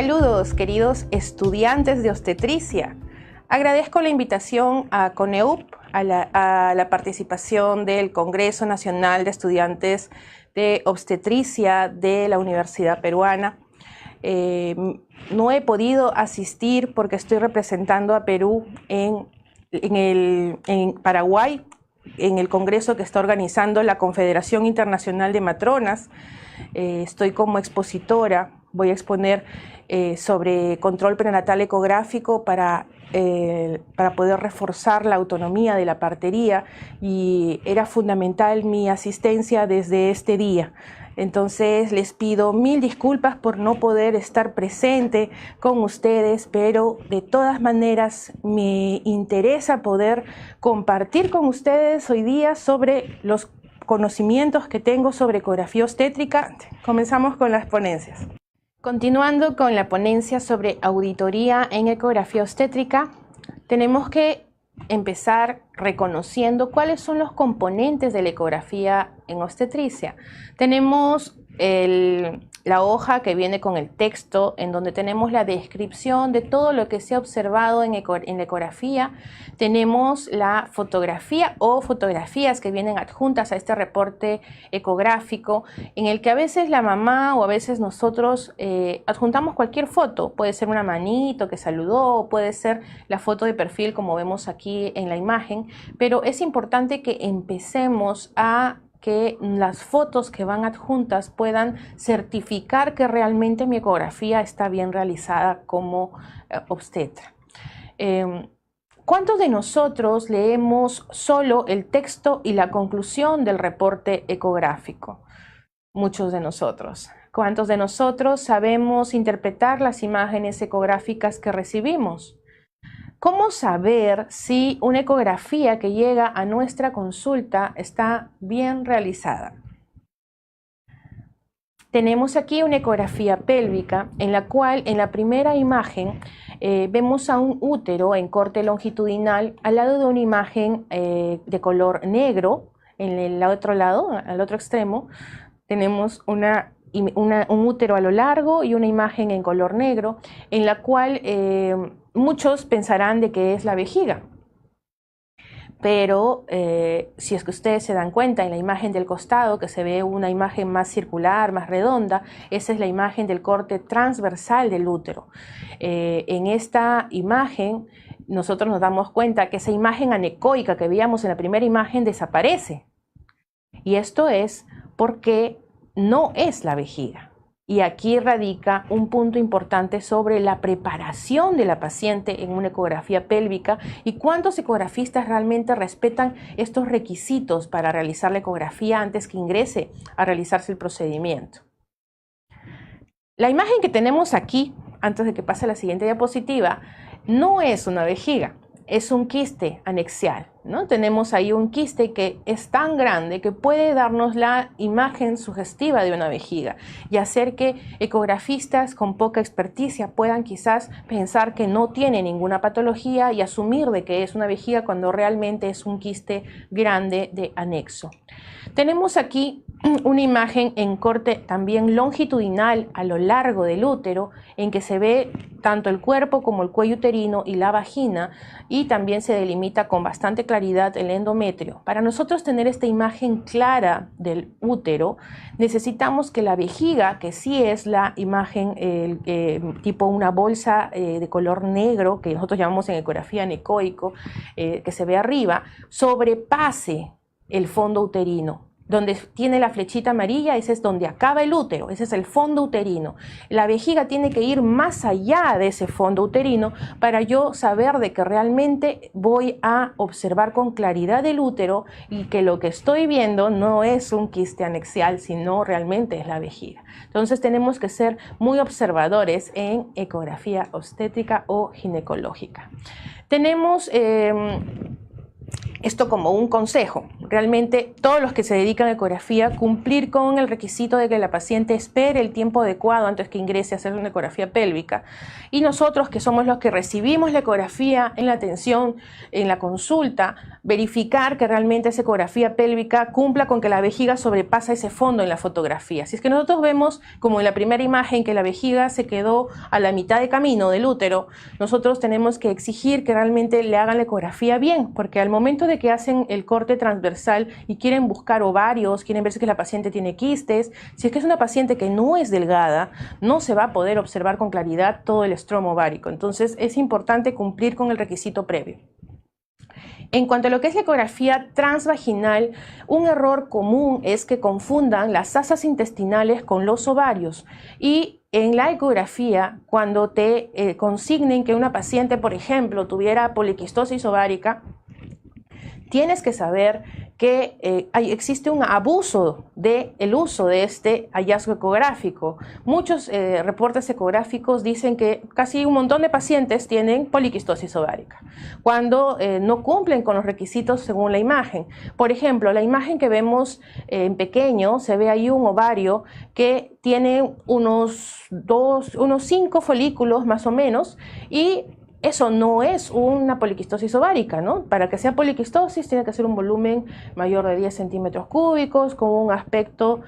Saludos, queridos estudiantes de obstetricia. Agradezco la invitación a CONEUP, a la participación del Congreso Nacional de Estudiantes de Obstetricia de la Universidad Peruana. No he podido asistir porque estoy representando a Perú en Paraguay, en el congreso que está organizando la Confederación Internacional de Matronas. Estoy como expositora, voy a exponer sobre control prenatal ecográfico para poder reforzar la autonomía de la partería, y era fundamental mi asistencia desde este día. Entonces les pido mil disculpas por no poder estar presente con ustedes, pero de todas maneras me interesa poder compartir con ustedes hoy día sobre los conocimientos que tengo sobre ecografía obstétrica. Comenzamos con las ponencias. Continuando con la ponencia sobre auditoría en ecografía obstétrica, tenemos que empezar reconociendo cuáles son los componentes de la ecografía en obstetricia. Tenemos la hoja que viene con el texto, en donde tenemos la descripción de todo lo que se ha observado en la ecografía. Tenemos la fotografía o fotografías que vienen adjuntas a este reporte ecográfico, en el que a veces la mamá o a veces nosotros adjuntamos cualquier foto. Puede ser una manito que saludó, puede ser la foto de perfil como vemos aquí en la imagen, pero es importante que empecemos a que las fotos que van adjuntas puedan certificar que realmente mi ecografía está bien realizada como obstetra. ¿Cuántos de nosotros leemos solo el texto y la conclusión del reporte ecográfico? Muchos de nosotros. ¿Cuántos de nosotros sabemos interpretar las imágenes ecográficas que recibimos? ¿Cómo saber si una ecografía que llega a nuestra consulta está bien realizada? Tenemos aquí una ecografía pélvica en la cual en la primera imagen vemos a un útero en corte longitudinal al lado de una imagen de color negro. En el otro lado, al otro extremo, tenemos un útero a lo largo y una imagen en color negro en la cual muchos pensarán de que es la vejiga, pero si es que ustedes se dan cuenta en la imagen del costado que se ve una imagen más circular, más redonda, esa es la imagen del corte transversal del útero. En esta imagen nosotros nos damos cuenta que esa imagen anecoica que veíamos en la primera imagen desaparece, y esto es porque no es la vejiga. Y aquí radica un punto importante sobre la preparación de la paciente en una ecografía pélvica y cuántos ecografistas realmente respetan estos requisitos para realizar la ecografía antes que ingrese a realizarse el procedimiento. La imagen que tenemos aquí, antes de que pase a la siguiente diapositiva, no es una vejiga, es un quiste anexial, ¿no? Tenemos ahí un quiste que es tan grande que puede darnos la imagen sugestiva de una vejiga y hacer que ecografistas con poca experticia puedan quizás pensar que no tiene ninguna patología y asumir de que es una vejiga cuando realmente es un quiste grande de anexo. Tenemos aquí una imagen en corte también longitudinal a lo largo del útero, en que se ve tanto el cuerpo como el cuello uterino y la vagina, y también se delimita con bastante claridad el endometrio. Para nosotros tener esta imagen clara del útero, necesitamos que la vejiga, que sí es la imagen tipo una bolsa de color negro, que nosotros llamamos en ecografía anecoico, que se ve arriba, sobrepase el fondo uterino. Donde tiene la flechita amarilla, ese es donde acaba el útero, ese es el fondo uterino. La vejiga tiene que ir más allá de ese fondo uterino para yo saber de que realmente voy a observar con claridad el útero y que lo que estoy viendo no es un quiste anexial, sino realmente es la vejiga. Entonces tenemos que ser muy observadores en ecografía obstétrica o ginecológica. Tenemos esto como un consejo. realmente todos los que se dedican a ecografía, cumplir con el requisito de que la paciente espere el tiempo adecuado antes que ingrese a hacer una ecografía pélvica. Y nosotros, que somos los que recibimos la ecografía en la atención, en la consulta, verificar que realmente esa ecografía pélvica cumpla con que la vejiga sobrepasa ese fondo en la fotografía. Si es que nosotros vemos, como en la primera imagen, que la vejiga se quedó a la mitad de camino del útero, nosotros tenemos que exigir que realmente le hagan la ecografía bien, porque al momento de que hacen el corte transversal y quieren buscar ovarios, quieren ver si que la paciente tiene quistes, si es que es una paciente que no es delgada, no se va a poder observar con claridad todo el estroma ovárico. Entonces es importante cumplir con el requisito previo. En cuanto a lo que es la ecografía transvaginal, un error común es que confundan las asas intestinales con los ovarios. Y en la ecografía, cuando te consignen que una paciente, por ejemplo, tuviera poliquistosis ovárica, tienes que saber que existe un abuso del uso de este hallazgo ecográfico. Muchos reportes ecográficos dicen que casi un montón de pacientes tienen poliquistosis ovárica, cuando no cumplen con los requisitos según la imagen. Por ejemplo, la imagen que vemos en pequeño, se ve ahí un ovario que tiene unos 5 folículos más o menos, y eso no es una poliquistosis ovárica, ¿no? Para que sea poliquistosis tiene que ser un volumen mayor de 10 centímetros cúbicos, con un aspecto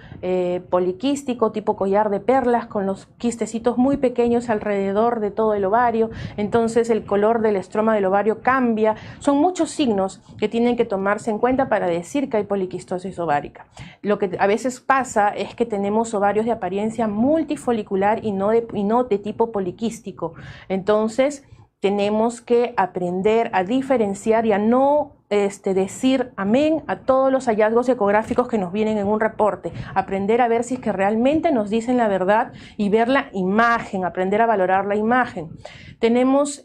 poliquístico, tipo collar de perlas, con los quistecitos muy pequeños alrededor de todo el ovario. Entonces el color del estroma del ovario cambia. Son muchos signos que tienen que tomarse en cuenta para decir que hay poliquistosis ovárica. Lo que a veces pasa es que tenemos ovarios de apariencia multifolicular y no de tipo poliquístico. Entonces tenemos que aprender a diferenciar y a no decir amén a todos los hallazgos ecográficos que nos vienen en un reporte. Aprender a ver si es que realmente nos dicen la verdad y ver la imagen, aprender a valorar la imagen. Tenemos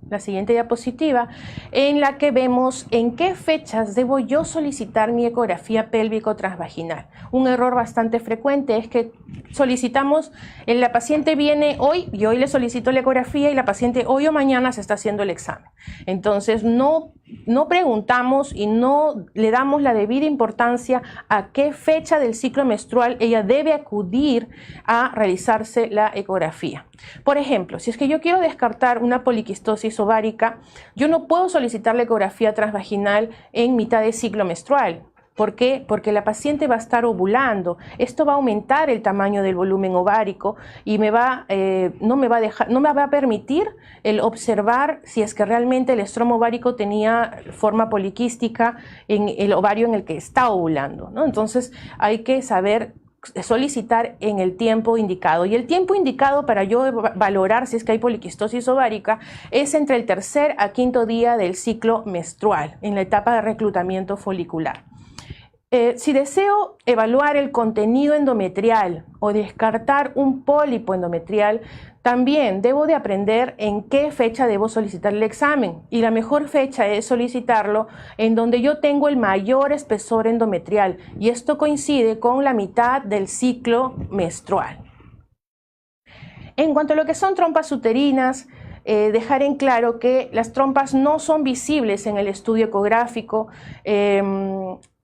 la siguiente diapositiva, en la que vemos en qué fechas debo yo solicitar mi ecografía pélvico transvaginal. Un error bastante frecuente es que solicitamos, la paciente viene hoy y hoy le solicito la ecografía y la paciente hoy o mañana se está haciendo el examen. Entonces no preguntamos y no le damos la debida importancia a qué fecha del ciclo menstrual ella debe acudir a realizarse la ecografía. Por ejemplo, si es que yo quiero descartar una poliquistosis ovárica, yo no puedo solicitar la ecografía transvaginal en mitad de ciclo menstrual. ¿Por qué? Porque la paciente va a estar ovulando. Esto va a aumentar el tamaño del volumen ovárico y no me va a permitir el observar si es que realmente el estroma ovárico tenía forma poliquística en el ovario en el que está ovulando, ¿no? Entonces hay que saber solicitar en el tiempo indicado. Y el tiempo indicado para yo valorar si es que hay poliquistosis ovárica es entre el tercer a quinto día del ciclo menstrual, en la etapa de reclutamiento folicular. Si deseo evaluar el contenido endometrial o descartar un pólipo endometrial, también debo de aprender en qué fecha debo solicitar el examen. Y la mejor fecha es solicitarlo en donde yo tengo el mayor espesor endometrial. Y esto coincide con la mitad del ciclo menstrual. En cuanto a lo que son trompas uterinas, dejar en claro que las trompas no son visibles en el estudio ecográfico.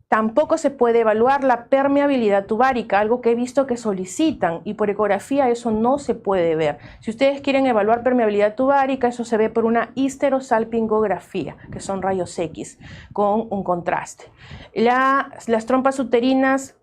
Tampoco se puede evaluar la permeabilidad tubárica, algo que he visto que solicitan, y por ecografía eso no se puede ver. Si ustedes quieren evaluar permeabilidad tubárica, eso se ve por una histerosalpingografía, que son rayos X con un contraste. Las trompas uterinas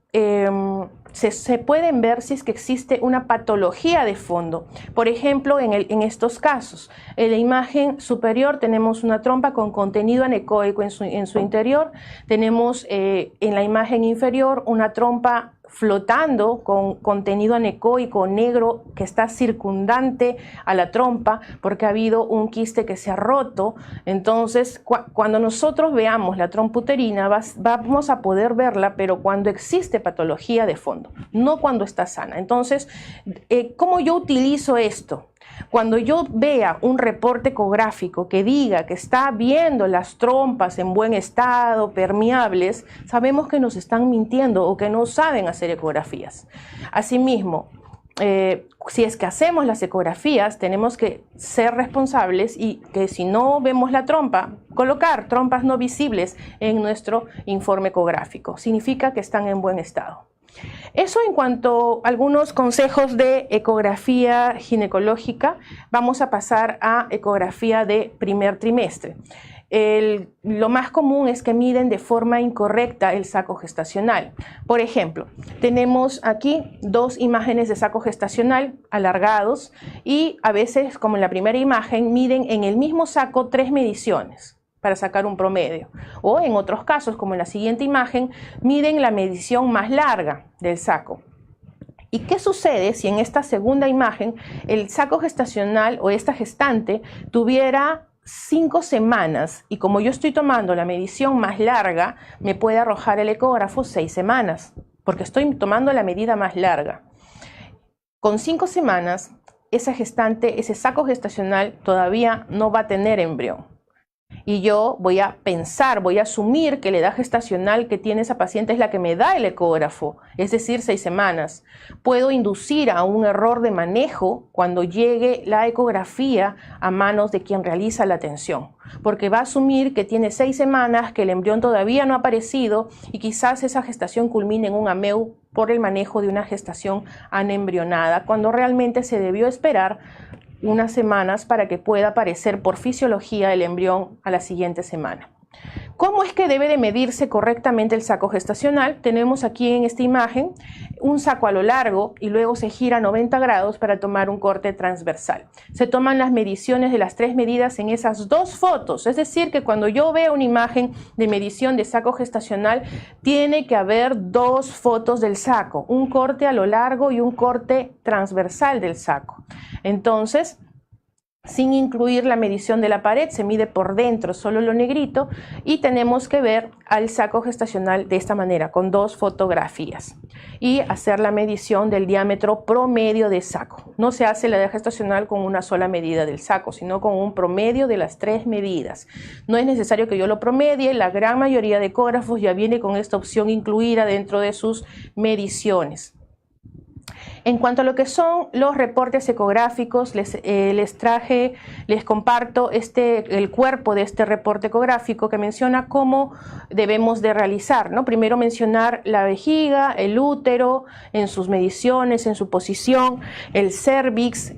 se pueden ver si es que existe una patología de fondo. Por ejemplo, en estos casos, en la imagen superior tenemos una trompa con contenido anecoico en su interior. Tenemos en la imagen inferior una trompa flotando con contenido anecoico negro que está circundante a la trompa porque ha habido un quiste que se ha roto. Entonces, cuando nosotros veamos la trompa uterina, vamos a poder verla, pero cuando existe patología de fondo, no cuando está sana. Entonces, ¿cómo yo utilizo esto? Cuando yo vea un reporte ecográfico que diga que está viendo las trompas en buen estado, permeables, sabemos que nos están mintiendo o que no saben hacer ecografías. Asimismo, si es que hacemos las ecografías, tenemos que ser responsables y que si no vemos la trompa, colocar trompas no visibles en nuestro informe ecográfico. Significa que están en buen estado. Eso en cuanto a algunos consejos de ecografía ginecológica. Vamos a pasar a ecografía de primer trimestre. Lo más común es que miden de forma incorrecta el saco gestacional. Por ejemplo, tenemos aquí dos imágenes de saco gestacional alargados y a veces, como en la primera imagen, miden en el mismo saco 3 mediciones para sacar un promedio. O en otros casos, como en la siguiente imagen, miden la medición más larga del saco. ¿Y qué sucede si en esta segunda imagen el saco gestacional o esta gestante tuviera 5 semanas y como yo estoy tomando la medición más larga, me puede arrojar el ecógrafo 6 semanas, porque estoy tomando la medida más larga? Con 5 semanas, esa gestante, ese saco gestacional todavía no va a tener embrión. Y yo voy a pensar, voy a asumir que la edad gestacional que tiene esa paciente es la que me da el ecógrafo, es decir, 6 semanas. Puedo inducir a un error de manejo cuando llegue la ecografía a manos de quien realiza la atención, porque va a asumir que tiene 6 semanas, que el embrión todavía no ha aparecido y quizás esa gestación culmine en un AMEU por el manejo de una gestación anembrionada, cuando realmente se debió esperar unas semanas para que pueda aparecer por fisiología el embrión a la siguiente semana. ¿Cómo es que debe de medirse correctamente el saco gestacional? Tenemos aquí en esta imagen un saco a lo largo y luego se gira 90 grados para tomar un corte transversal. Se toman las mediciones de las 3 medidas en esas 2 fotos, es decir, que cuando yo veo una imagen de medición de saco gestacional, tiene que haber 2 fotos del saco, un corte a lo largo y un corte transversal del saco. Entonces, sin incluir la medición de la pared, se mide por dentro solo lo negrito y tenemos que ver al saco gestacional de esta manera, con 2 fotografías y hacer la medición del diámetro promedio de saco. No se hace la edad gestacional con una sola medida del saco, sino con un promedio de las 3 medidas. No es necesario que yo lo promedie, la gran mayoría de ecógrafos ya viene con esta opción incluida dentro de sus mediciones. En cuanto a lo que son los reportes ecográficos, les comparto el cuerpo de este reporte ecográfico que menciona cómo debemos de realizar, ¿no? Primero mencionar la vejiga, el útero, en sus mediciones, en su posición, el cérvix,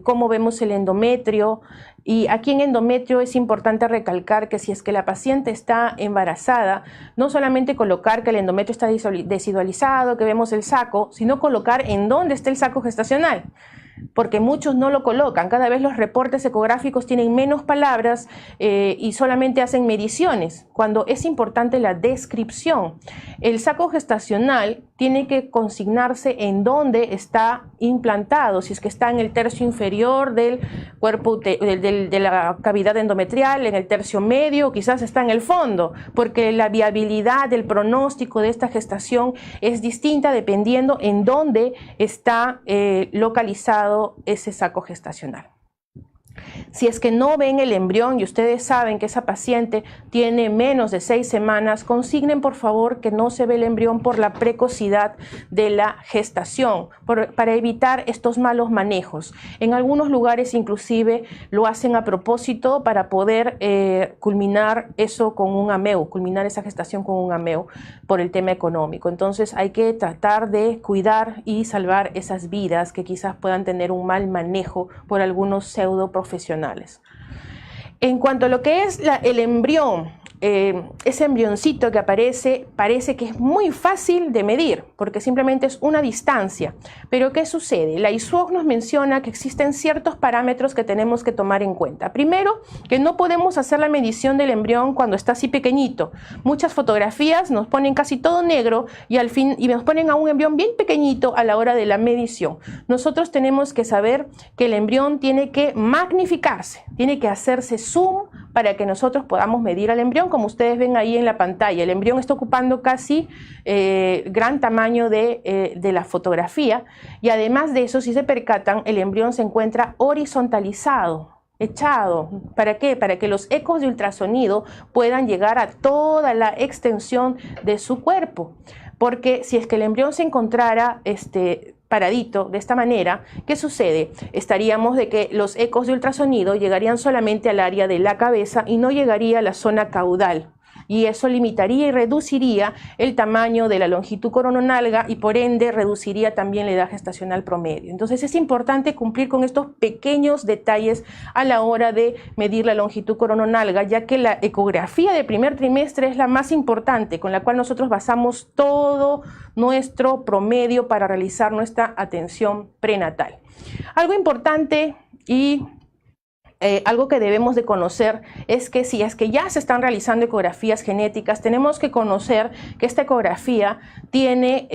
cómo vemos el endometrio. Y aquí en endometrio es importante recalcar que si es que la paciente está embarazada, no solamente colocar que el endometrio está desvisualizado, que vemos el saco, sino colocar en dónde está el saco gestacional, porque muchos no lo colocan. Cada vez los reportes ecográficos tienen menos palabras y solamente hacen mediciones, cuando es importante la descripción. El saco gestacional tiene que consignarse en dónde está implantado, si es que está en el tercio inferior del cuerpo de la cavidad endometrial, en el tercio medio, o quizás está en el fondo, porque la viabilidad del pronóstico de esta gestación es distinta dependiendo en dónde está localizado ese saco gestacional. Si es que no ven el embrión y ustedes saben que esa paciente tiene menos de 6 semanas, consignen por favor que no se ve el embrión por la precocidad de la gestación, para evitar estos malos manejos. En algunos lugares inclusive lo hacen a propósito para poder culminar eso con un AMEU, culminar esa gestación con un AMEU por el tema económico. Entonces hay que tratar de cuidar y salvar esas vidas que quizás puedan tener un mal manejo por algunos pseudo profesionales. En cuanto a lo que es el embrión, ese embrioncito que aparece, parece que es muy fácil de medir, porque simplemente es una distancia. Pero ¿qué sucede? La ISUOC nos menciona que existen ciertos parámetros que tenemos que tomar en cuenta. Primero, que no podemos hacer la medición del embrión cuando está así pequeñito. Muchas fotografías nos ponen casi todo negro y al fin nos ponen a un embrión bien pequeñito a la hora de la medición. Nosotros tenemos que saber que el embrión tiene que magnificarse, tiene que hacerse zoom para que nosotros podamos medir al embrión, como ustedes ven ahí en la pantalla. El embrión está ocupando casi gran tamaño de la fotografía, y además de eso, si se percatan, el embrión se encuentra horizontalizado, echado. ¿Para qué? Para que los ecos de ultrasonido puedan llegar a toda la extensión de su cuerpo. Porque si es que el embrión se encontrara paradito, de esta manera, ¿qué sucede? Estaríamos de que los ecos de ultrasonido llegarían solamente al área de la cabeza y no llegaría a la zona caudal. Y eso limitaría y reduciría el tamaño de la longitud corononalga y por ende reduciría también la edad gestacional promedio. Entonces es importante cumplir con estos pequeños detalles a la hora de medir la longitud corononalga, ya que la ecografía del primer trimestre es la más importante, con la cual nosotros basamos todo nuestro promedio para realizar nuestra atención prenatal. Algo importante y algo que debemos de conocer es que si es que ya se están realizando ecografías genéticas, tenemos que conocer que esta ecografía tiene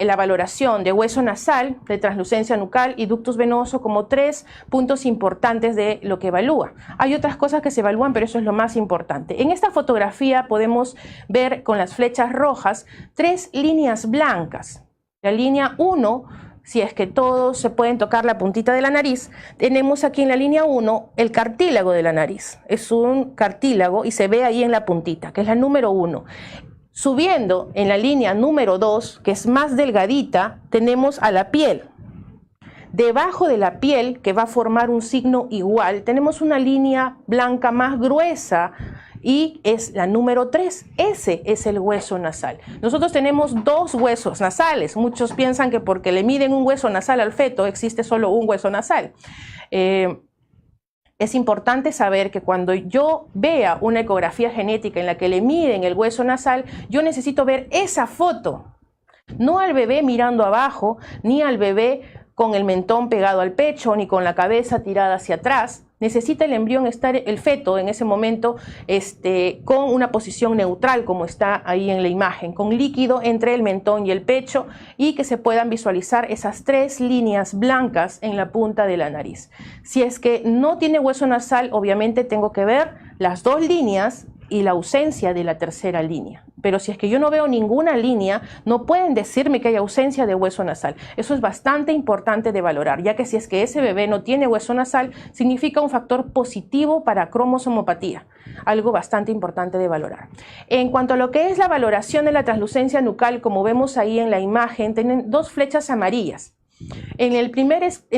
la valoración de hueso nasal, de translucencia nucal y ductus venoso como 3 puntos importantes de lo que evalúa. Hay otras cosas que se evalúan, pero eso es lo más importante. En esta fotografía podemos ver con las flechas rojas 3 líneas blancas. La línea 1, si es que todos se pueden tocar la puntita de la nariz, tenemos aquí en la línea 1 el cartílago de la nariz. Es un cartílago y se ve ahí en la puntita, que es la número 1. Subiendo en la línea número 2, que es más delgadita, tenemos a la piel. Debajo de la piel, que va a formar un signo igual, tenemos una línea blanca más gruesa y es la número 3. Ese es el hueso nasal. Nosotros tenemos 2 huesos nasales. Muchos piensan que porque le miden un hueso nasal al feto existe solo un hueso nasal. Es importante saber que cuando yo vea una ecografía genética en la que le miden el hueso nasal, yo necesito ver esa foto. No al bebé mirando abajo, ni al bebé con el mentón pegado al pecho, ni con la cabeza tirada hacia atrás. Necesita el embrión estar, el feto en ese momento, con una posición neutral como está ahí en la imagen, con líquido entre el mentón y el pecho y que se puedan visualizar esas 3 líneas blancas en la punta de la nariz. Si es que no tiene hueso nasal, obviamente tengo que ver las 2 líneas y la ausencia de la tercera línea. Pero si es que yo no veo ninguna línea, no pueden decirme que hay ausencia de hueso nasal. Eso es bastante importante de valorar, ya que si es que ese bebé no tiene hueso nasal, significa un factor positivo para cromosomopatía, algo bastante importante de valorar. En cuanto a lo que es la valoración de la translucencia nucal, como vemos ahí en la imagen, tienen 2 flechas amarillas. En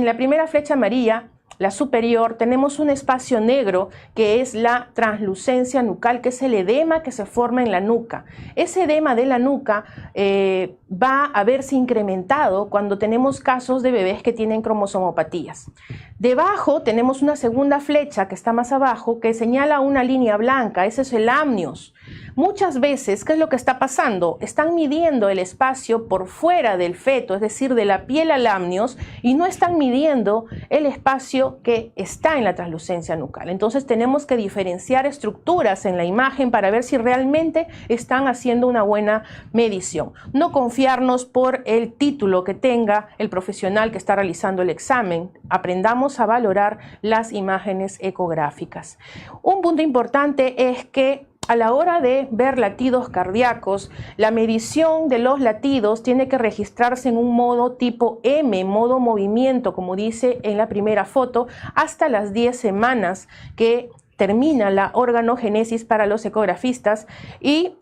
la primera flecha amarilla, la superior, tenemos un espacio negro que es la translucencia nucal, que es el edema que se forma en la nuca. Ese edema de la nuca va a verse incrementado cuando tenemos casos de bebés que tienen cromosomopatías. Debajo tenemos una segunda flecha que está más abajo que señala una línea blanca, ese es el amnios. Muchas veces, ¿qué es lo que está pasando? Están midiendo el espacio por fuera del feto, es decir, de la piel al amnios, y no están midiendo el espacio que está en la translucencia nucal. Entonces tenemos que diferenciar estructuras en la imagen para ver si realmente están haciendo una buena medición. No confiarnos por el título que tenga el profesional que está realizando el examen. Aprendamos a valorar las imágenes ecográficas. Un punto importante es que a la hora de ver latidos cardíacos, la medición de los latidos tiene que registrarse en un modo tipo M, modo movimiento, como dice en la primera foto, hasta las 10 semanas que termina la organogénesis para los ecografistas. ¿Y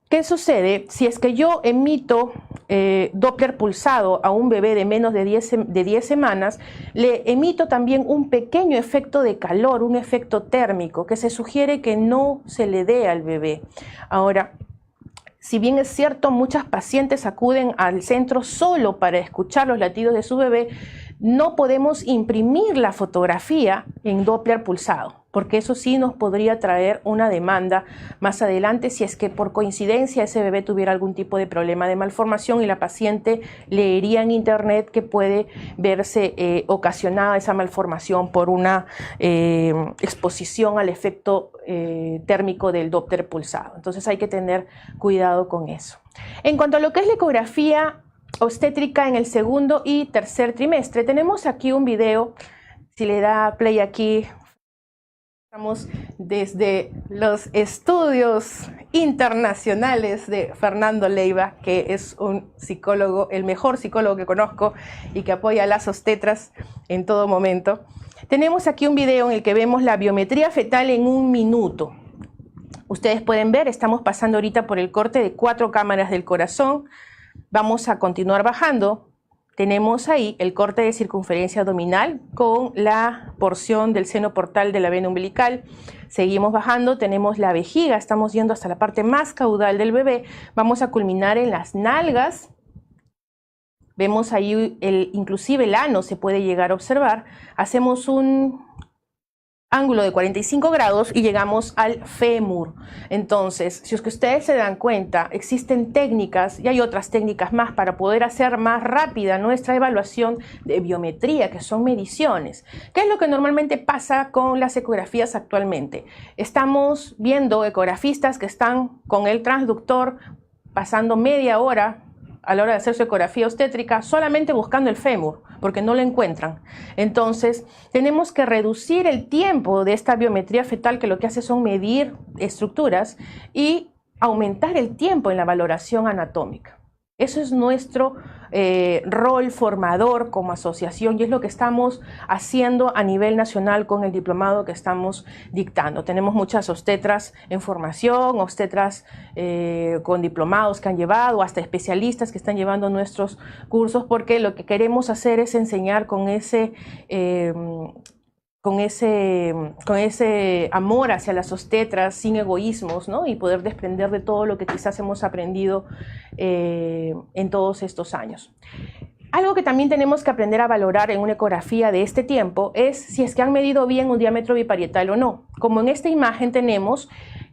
qué sucede? Si es que yo emito Doppler pulsado a un bebé de menos de 10 semanas, le emito también un pequeño efecto de calor, un efecto térmico, que se sugiere que no se le dé al bebé. Ahora, si bien es cierto, muchas pacientes acuden al centro solo para escuchar los latidos de su bebé, no podemos imprimir la fotografía en Doppler pulsado, porque eso sí nos podría traer una demanda más adelante si es que por coincidencia ese bebé tuviera algún tipo de problema de malformación y la paciente leería en internet que puede verse ocasionada esa malformación por una exposición al efecto térmico del Doppler pulsado. Entonces hay que tener cuidado con eso. En cuanto a lo que es la ecografía obstétrica en el segundo y tercer trimestre, tenemos aquí un video. Si le da play aquí, estamos desde los estudios internacionales de Fernando Leiva, que es un psicólogo, el mejor psicólogo que conozco y que apoya a las obstetras en todo momento. Tenemos aquí un video en el que vemos la biometría fetal en 1 minuto. Ustedes pueden ver, estamos pasando ahorita por el corte de 4 cámaras del corazón. Vamos a continuar bajando. tenemos ahí el corte de circunferencia abdominal con la porción del seno portal de la vena umbilical. Seguimos bajando, tenemos la vejiga, estamos yendo hasta la parte más caudal del bebé. Vamos a culminar en las nalgas. Vemos ahí inclusive el ano se puede llegar a observar. Hacemos un ángulo de 45 grados y llegamos al fémur. Entonces, si es que ustedes se dan cuenta, existen técnicas y hay otras técnicas más para poder hacer más rápida nuestra evaluación de biometría, que son mediciones. ¿Qué es lo que normalmente pasa con las ecografías actualmente? Estamos viendo ecografistas que están con el transductor pasando media hora a la hora de hacer su ecografía obstétrica solamente buscando el fémur, porque no lo encuentran. Entonces, tenemos que reducir el tiempo de esta biometría fetal, que lo que hace son medir estructuras, y aumentar el tiempo en la valoración anatómica. Eso es nuestro rol formador como asociación y es lo que estamos haciendo a nivel nacional con el diplomado que estamos dictando. Tenemos muchas obstetras en formación, obstetras con diplomados que han llevado, hasta especialistas que están llevando nuestros cursos, porque lo que queremos hacer es enseñar con ese amor hacia las obstetras, sin egoísmos, ¿no? Y poder desprender de todo lo que quizás hemos aprendido en todos estos años. Algo que también tenemos que aprender a valorar en una ecografía de este tiempo es si es que han medido bien un diámetro biparietal o no. Como en esta imagen tenemos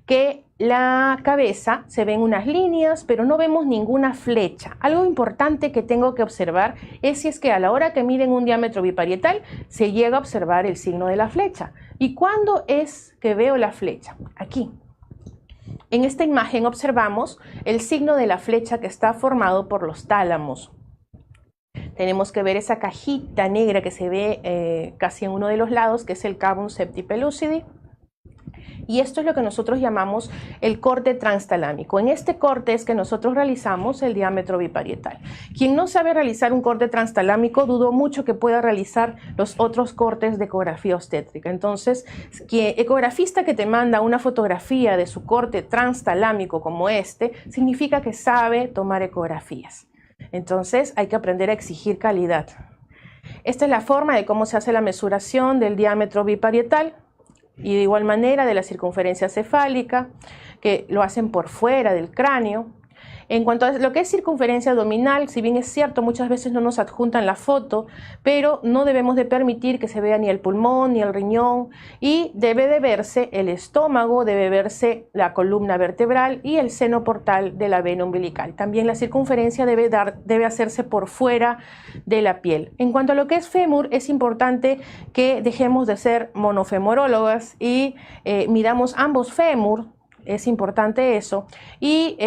que la cabeza se ven unas líneas, pero no vemos ninguna flecha. Algo importante que tengo que observar es si es que a la hora que miden un diámetro biparietal se llega a observar el signo de la flecha. ¿Y cuándo es que veo la flecha? Aquí. En esta imagen observamos el signo de la flecha que está formado por los tálamos. Tenemos que ver esa cajita negra que se ve casi en uno de los lados, que es el cavum septipellucidi. Y esto es lo que nosotros llamamos el corte transtalámico. En este corte es que nosotros realizamos el diámetro biparietal. Quien no sabe realizar un corte transtalámico, dudo mucho que pueda realizar los otros cortes de ecografía obstétrica. Entonces, ecografista que te manda una fotografía de su corte transtalámico como este, significa que sabe tomar ecografías. Entonces, hay que aprender a exigir calidad. Esta es la forma de cómo se hace la mesuración del diámetro biparietal. Y de igual manera de la circunferencia cefálica, que lo hacen por fuera del cráneo. En cuanto a lo que es circunferencia abdominal, si bien es cierto, muchas veces no nos adjuntan la foto, pero no debemos de permitir que se vea ni el pulmón ni el riñón, y debe de verse el estómago, debe verse la columna vertebral y el seno portal de la vena umbilical. También la circunferencia debe hacerse por fuera de la piel. En cuanto a lo que es fémur, es importante que dejemos de ser monofemorólogas y midamos ambos fémur. Es importante eso. Y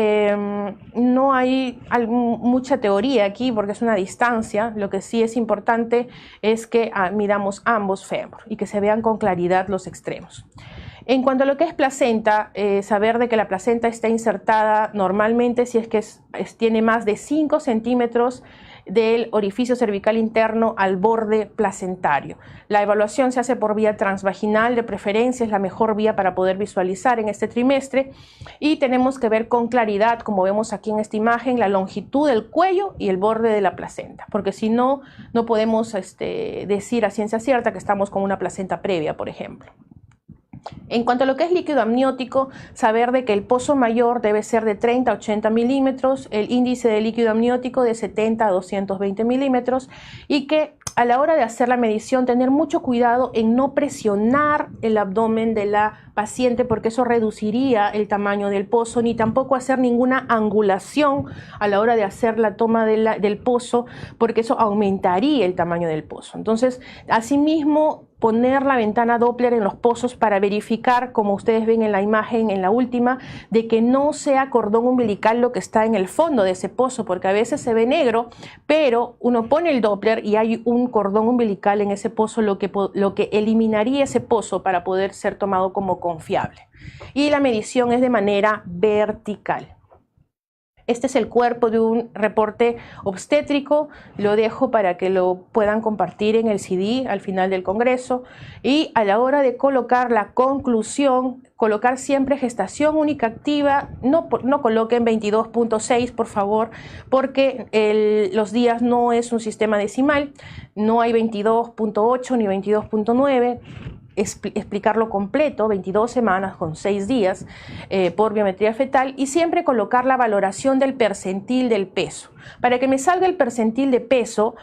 no hay mucha teoría aquí porque es una distancia. Lo que sí es importante es que midamos ambos fémur y que se vean con claridad los extremos. En cuanto a lo que es placenta, saber de que la placenta está insertada normalmente si es que tiene más de 5 centímetros del orificio cervical interno al borde placentario. La evaluación se hace por vía transvaginal, de preferencia es la mejor vía para poder visualizar en este trimestre, y tenemos que ver con claridad, como vemos aquí en esta imagen, la longitud del cuello y el borde de la placenta, porque si no, no podemos decir a ciencia cierta que estamos con una placenta previa, por ejemplo. En cuanto a lo que es líquido amniótico, saber de que el pozo mayor debe ser de 30 a 80 milímetros, el índice de líquido amniótico de 70 a 220 milímetros, y que a la hora de hacer la medición tener mucho cuidado en no presionar el abdomen de la paciente, porque eso reduciría el tamaño del pozo, ni tampoco hacer ninguna angulación a la hora de hacer la toma del pozo, porque eso aumentaría el tamaño del pozo. Entonces, asimismo, poner la ventana Doppler en los pozos para verificar, como ustedes ven en la imagen, en la última, de que no sea cordón umbilical lo que está en el fondo de ese pozo, porque a veces se ve negro, pero uno pone el Doppler y hay un cordón umbilical en ese pozo, lo que eliminaría ese pozo para poder ser tomado como confiable. Y la medición es de manera vertical. Este es el cuerpo de un reporte obstétrico, lo dejo para que lo puedan compartir en el CD al final del congreso. Y a la hora de colocar la conclusión, colocar siempre gestación única activa, no coloquen 22.6 por favor, porque los días no es un sistema decimal, no hay 22.8 ni 22.9. Explicarlo completo, 22 semanas con 6 días por biometría fetal, y siempre colocar la valoración del percentil del peso. Para que me salga el percentil de peso,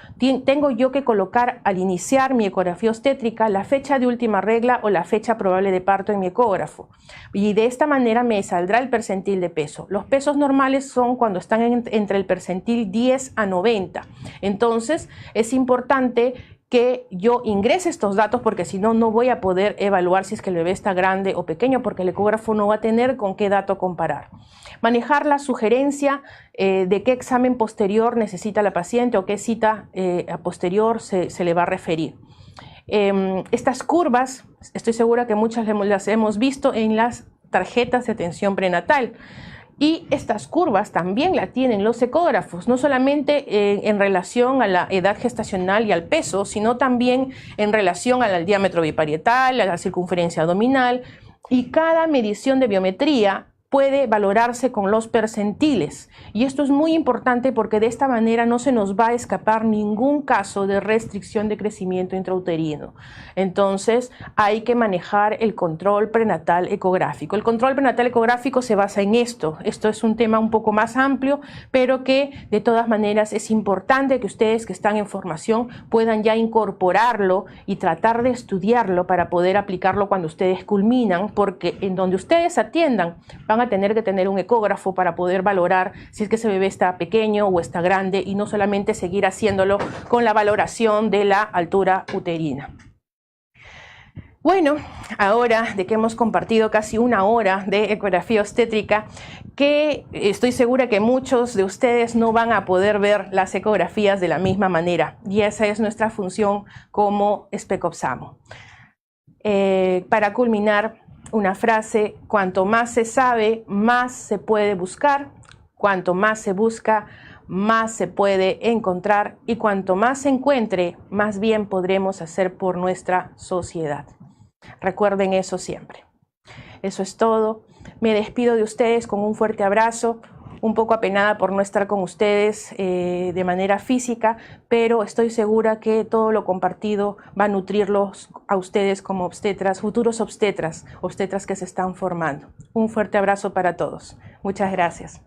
tengo yo que colocar al iniciar mi ecografía obstétrica la fecha de última regla o la fecha probable de parto en mi ecógrafo. Y de esta manera me saldrá el percentil de peso. Los pesos normales son cuando están entre el percentil 10 a 90. Entonces, es importante que yo ingrese estos datos, porque si no, no voy a poder evaluar si es que el bebé está grande o pequeño, porque el ecógrafo no va a tener con qué dato comparar. Manejar la sugerencia de qué examen posterior necesita la paciente o qué cita a posterior se le va a referir. Estas curvas, estoy segura que muchas las hemos visto en las tarjetas de atención prenatal. Y estas curvas también la tienen los ecógrafos, no solamente en relación a la edad gestacional y al peso, sino también en relación al diámetro biparietal, a la circunferencia abdominal, y cada medición de biometría puede valorarse con los percentiles. Y esto es muy importante porque de esta manera no se nos va a escapar ningún caso de restricción de crecimiento intrauterino. Entonces hay que manejar el control prenatal ecográfico. El control prenatal ecográfico se basa en esto. Esto es un tema un poco más amplio, pero que de todas maneras es importante que ustedes que están en formación puedan ya incorporarlo y tratar de estudiarlo para poder aplicarlo cuando ustedes culminan, porque en donde ustedes atiendan van a tener que tener un ecógrafo para poder valorar si es que ese bebé está pequeño o está grande, y no solamente seguir haciéndolo con la valoración de la altura uterina. Bueno, ahora de que hemos compartido casi una hora de ecografía obstétrica, que estoy segura que muchos de ustedes no van a poder ver las ecografías de la misma manera, y esa es nuestra función como SPECOPSAMO. Para culminar, una frase: cuanto más se sabe, más se puede buscar; cuanto más se busca, más se puede encontrar; y cuanto más se encuentre, más bien podremos hacer por nuestra sociedad. Recuerden eso siempre. Eso es todo. Me despido de ustedes con un fuerte abrazo. Un poco apenada por no estar con ustedes de manera física, pero estoy segura que todo lo compartido va a nutrirlos a ustedes como obstetras, futuros obstetras que se están formando. Un fuerte abrazo para todos. Muchas gracias.